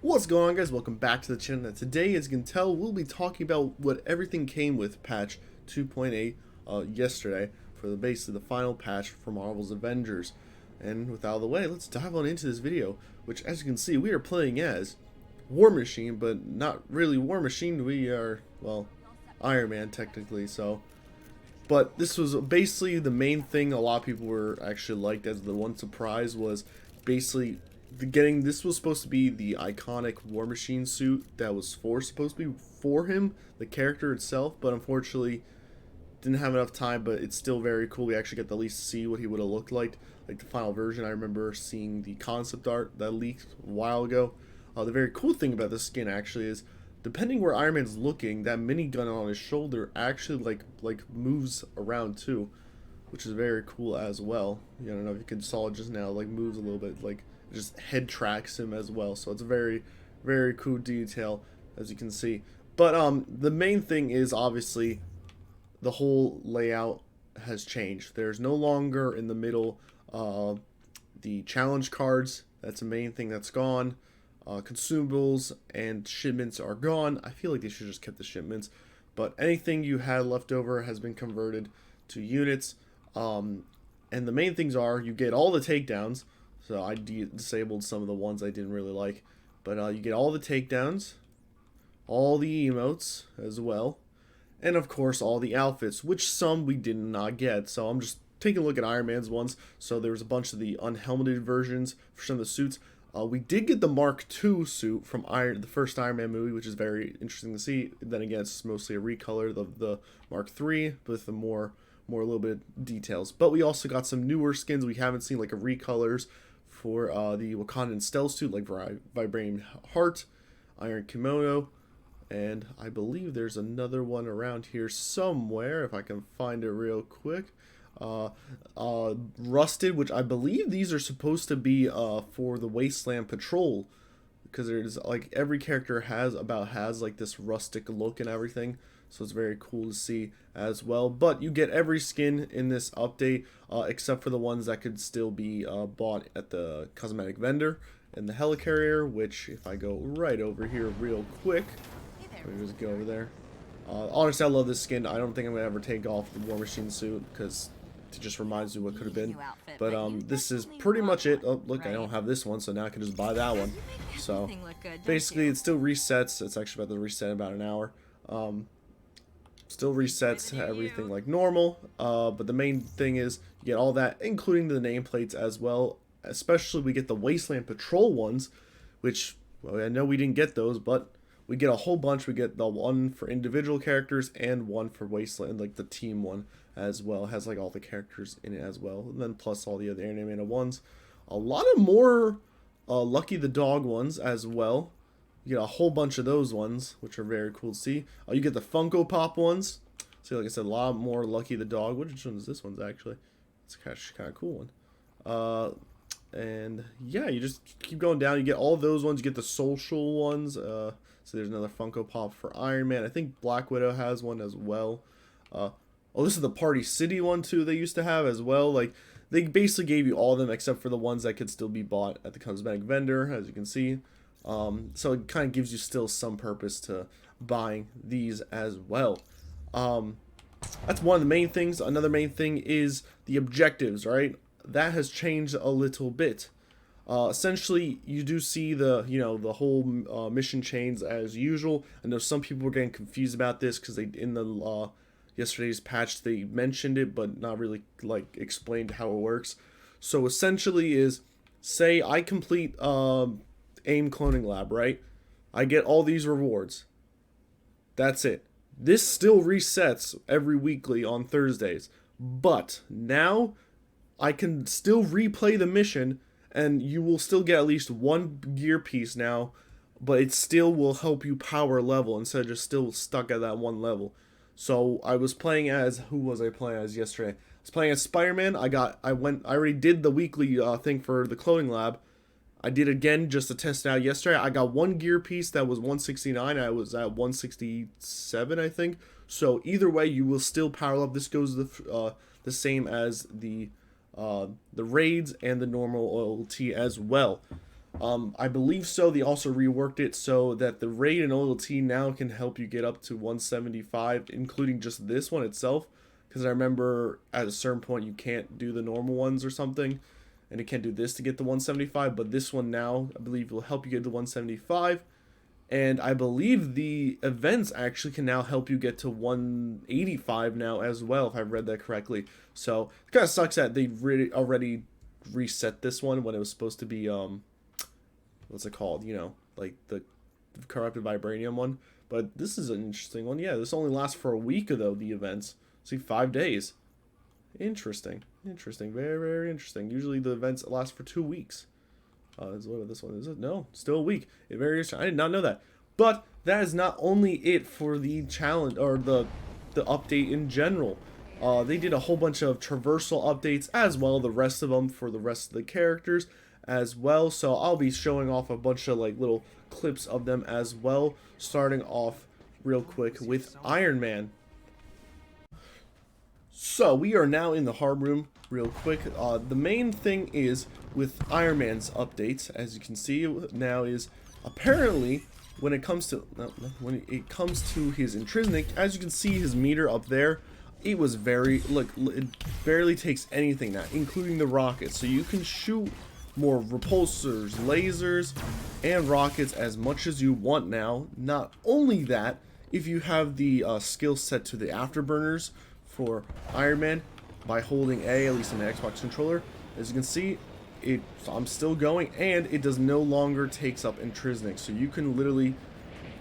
What's going on, guys? Welcome back to the channel. Today, as you can tell, we'll be talking about what everything came with patch 2.8 yesterday for basically the final patch for Marvel's Avengers. And without out of the way, let's dive on into this video, which, as you can see, we are playing as War Machine, but not really War Machine. We are, well, Iron Man technically. But this was basically the main thing a lot of people were actually liked as the one surprise was basically this was supposed to be the iconic War Machine suit that was supposed to be for him, the character itself, but unfortunately didn't have enough time. But it's still very cool. We actually get to at least see what he would have looked like the final version. I remember seeing the concept art that leaked a while ago. The very cool thing about this skin actually is, depending where Iron Man's looking, that minigun on his shoulder actually like moves around too, which is very cool as well. I don't know if you can saw it just now, like moves a little bit, like just head tracks him as well. So it's a very cool detail, as you can see. But the main thing is obviously the whole layout has changed. There's no longer in the middle the challenge cards. That's the main thing that's gone. Consumables and shipments are gone. I feel like they should just kept the shipments, but anything you had left over has been converted to units. And the main things are, you get all the takedowns. So I disabled some of the ones I didn't really like, but you get all the takedowns, all the emotes as well, and of course all the outfits, which some we did not get. So I'm just taking a look at Iron Man's ones. So there was a bunch of the unhelmeted versions for some of the suits. We did get the Mark II suit from the first Iron Man movie, which is very interesting to see. Then again, it's mostly a recolor of the Mark III with the more a little bit of details. But we also got some newer skins we haven't seen, like a recolors for the Wakandan stealth suit, like Vibranium Heart, Iron Kimono, and I believe there's another one around here somewhere if I can find it real quick. Rusted, which I believe these are supposed to be for the Wasteland Patrol, because there's like every character has like this rustic look and everything, so it's very cool to see as well. But you get every skin in this update except for the ones that could still be bought at the cosmetic vendor and the helicarrier, which if I go right over here real quick, let me just go over there. Honestly, I love this skin. I don't think I'm gonna ever take off the War Machine suit because it just reminds me what could have been. But this is pretty much it. Oh, look, I don't have this one, so now I can just buy that one. So basically, it still resets. It's actually about to reset in about an hour. Still resets everything like normal. But the main thing is you get all that, including the nameplates as well. Especially we get the Wasteland Patrol ones, which, well, I know we didn't get those, but we get a whole bunch. We get the one for individual characters and one for Wasteland, like the team one as well. It has like all the characters in it as well, and then plus all the other animated ones. A lot of more Lucky the Dog ones as well. You get a whole bunch of those ones, which are very cool to see. You get the Funko Pop ones. So like I said, a lot more Lucky the Dog. Which one is this one's actually? It's kind of cool one. And yeah, you just keep going down. You get all those ones. You get the social ones. So there's another Funko Pop for Iron Man. I think Black Widow has one as well. Oh, this is the Party City one too they used to have as well. Like, they basically gave you all of them except for the ones that could still be bought at the cosmetic vendor, as you can see. So it kind of gives you still some purpose to buying these as well. That's one of the main things. Another main thing is the objectives, right? That has changed a little bit. Essentially, you do see the whole mission chains as usual. I know some people were getting confused about this because they in the yesterday's patch they mentioned it, but not really like explained how it works. So essentially, is say I complete AIM cloning lab, right? I get all these rewards. That's it. This still resets every weekly on Thursdays, but now I can still replay the mission, and you will still get at least one gear piece now, but it still will help you power level instead of just still stuck at that one level. So I was playing as, who was I playing as yesterday? I was playing as Spider-Man. I already did the weekly thing for the cloning lab. I did again just to test it out yesterday. I got one gear piece that was 169. I was at 167, I think. So either way, you will still power up. This goes the same as the raids and the normal OLT as well. I believe so. They also reworked it so that the raid and loyalty now can help you get up to 175, including just this one itself. Because I remember at a certain point you can't do the normal ones or something, and it can't do this to get the 175. But this one now, I believe, will help you get the 175. And I believe the events actually can now help you get to 185 now as well, if I've read that correctly. So it kind of sucks that they really already reset this one when it was supposed to be what's it called? You know, like the corrupted vibranium one. But this is an interesting one. Yeah, this only lasts for a week though. The events, see, 5 days. Interesting, interesting, very very interesting. Usually the events last for 2 weeks. Is what this one is it? No, still a week. It very interesting. I did not know that. But that is not only it for the challenge or the update in general. They did a whole bunch of traversal updates as well. The rest of them for the rest of the characters as well. So I'll be showing off a bunch of like little clips of them as well. Starting off real quick with Iron Man. So we are now in the hard room real quick. The main thing is with Iron Man's updates, as you can see now, is apparently when it comes to his intrinsic, as you can see his meter up there, it was very look, it barely takes anything now, including the rockets. So you can shoot more repulsors, lasers, and rockets as much as you want now. Not only that, if you have the skill set to the afterburners for Iron Man by holding A, at least in the Xbox controller, as you can see, I'm still going, and it does no longer takes up intrinsic, so you can literally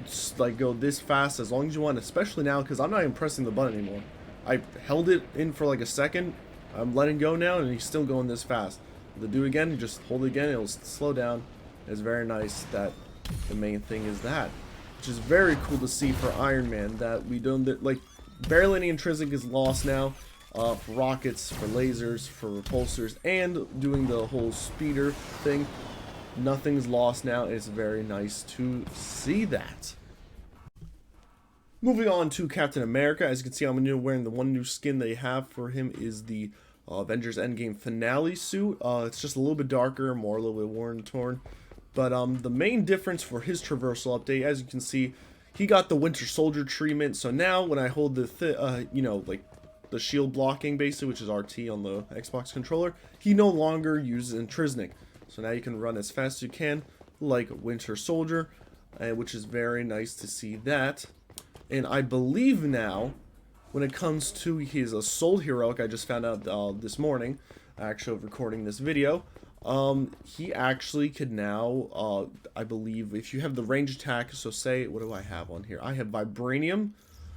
just like go this fast as long as you want, especially now because I'm not even pressing the button anymore. I held it in for like a second, I'm letting go now, and he's still going this fast. To do it again, you just hold it again, it'll slow down. It's very nice that the main thing is that, which is very cool to see for Iron Man, that we don't, like, barely any intrinsic is lost now. For rockets, for lasers, for repulsors, and doing the whole speeder thing, nothing's lost now. It's very nice to see that. Moving on to Captain America, as you can see, I'm wearing the one new skin they have for him is the Avengers Endgame finale suit. It's just a little bit darker, a little bit worn and torn. But the main difference for his traversal update, as you can see, he got the Winter Soldier treatment. So now when I hold the like the shield blocking basically, which is RT on the Xbox controller, he no longer uses intrinsic. So now you can run as fast as you can like Winter Soldier, which is very nice to see that. And I believe now, when it comes to his Assault Heroic, I just found out this morning, actually recording this video, he actually could now, I believe, if you have the range attack, so say, what do I have on here? I have Vibranium.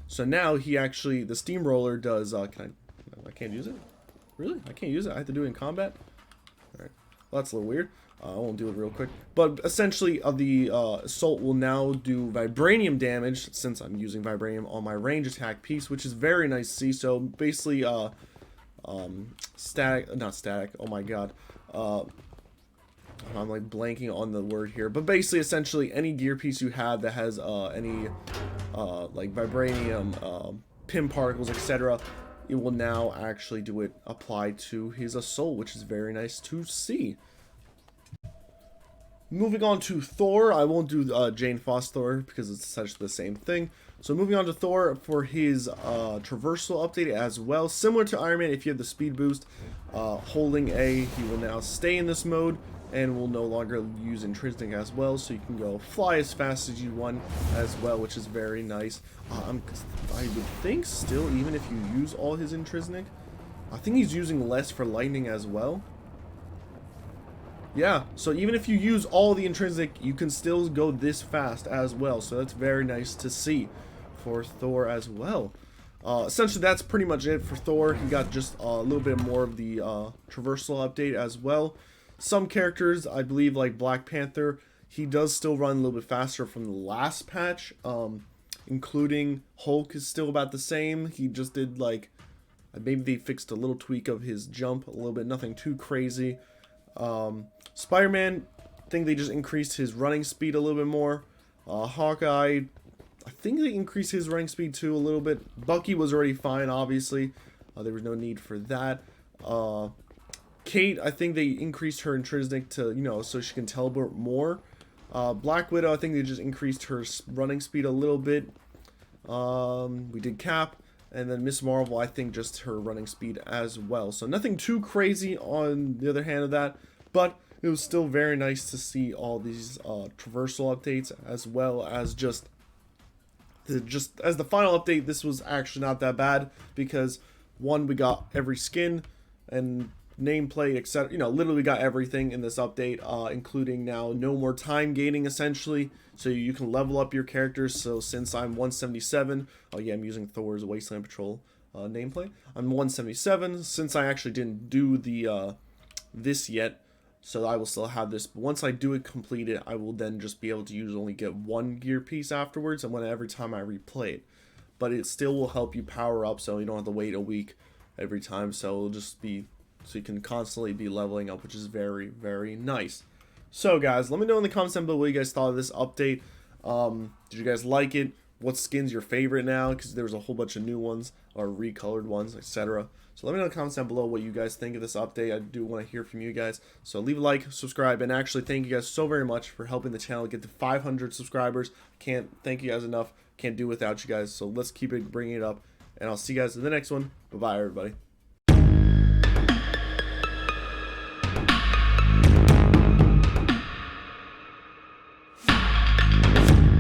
So now he actually, the Steamroller does, I can't use it? Really? I can't use it? I have to do it in combat? Alright. Well, that's a little weird. I won't do it real quick. But essentially, the Assault will now do Vibranium damage, since I'm using Vibranium on my range attack piece, which is very nice to see. So basically, not static, oh my god. I'm like blanking on the word here, but basically, essentially, any gear piece you have that has any like vibranium, pin particles, etc., it will now actually do it apply to his Assault, which is very nice to see. Moving on to Thor, I won't do Jane Foster Thor because it's essentially the same thing. So moving on to Thor for his traversal update as well. Similar to Iron Man, if you have the speed boost, holding A, he will now stay in this mode and will no longer use intrinsic as well. So you can go fly as fast as you want as well, which is very nice. I would think still, even if you use all his intrinsic, I think he's using less for lightning as well. Yeah, so even if you use all the intrinsic, you can still go this fast as well. So that's very nice to see for Thor as well. Essentially, that's pretty much it for Thor. He got just a little bit more of the traversal update as well. Some characters, I believe, like Black Panther, he does still run a little bit faster from the last patch. Including Hulk is still about the same. He just did like, maybe they fixed a little tweak of his jump a little bit, nothing too crazy. Spider-Man, I think they just increased his running speed a little bit more. Hawkeye, I think they increased his running speed too a little bit. Bucky was already fine, obviously. There was no need for that. Kate, I think they increased her intrinsic to, you know, so she can teleport more. Black Widow, I think they just increased her running speed a little bit. We did Cap, and then Miss Marvel, I think just her running speed as well. So nothing too crazy on the other hand of that, but it was still very nice to see all these traversal updates, as well as just as the final update. This was actually not that bad because one, we got every skin and nameplate, etc. You know, literally got everything in this update, including now no more time gating essentially, so you can level up your characters. So since I'm 177, oh yeah, I'm using Thor's Wasteland Patrol nameplate. I'm 177 since I actually didn't do the this yet, so I will still have this. But once I do it completed, I will then just be able to use only get one gear piece afterwards, and every time I replay it. But it still will help you power up, so you don't have to wait a week every time. So it'll just be so you can constantly be leveling up, which is very, very nice. So guys, let me know in the comments down below what you guys thought of this update. Did you guys like it? What skin's your favorite now? Because there was a whole bunch of new ones or recolored ones, etc. So let me know in the comments down below what you guys think of this update. I do want to hear from you guys. So leave a like, subscribe, and actually thank you guys so very much for helping the channel get to 500 subscribers. Can't thank you guys enough. Can't do without you guys. So let's keep it bringing it up. And I'll see you guys in the next one. Bye-bye, everybody.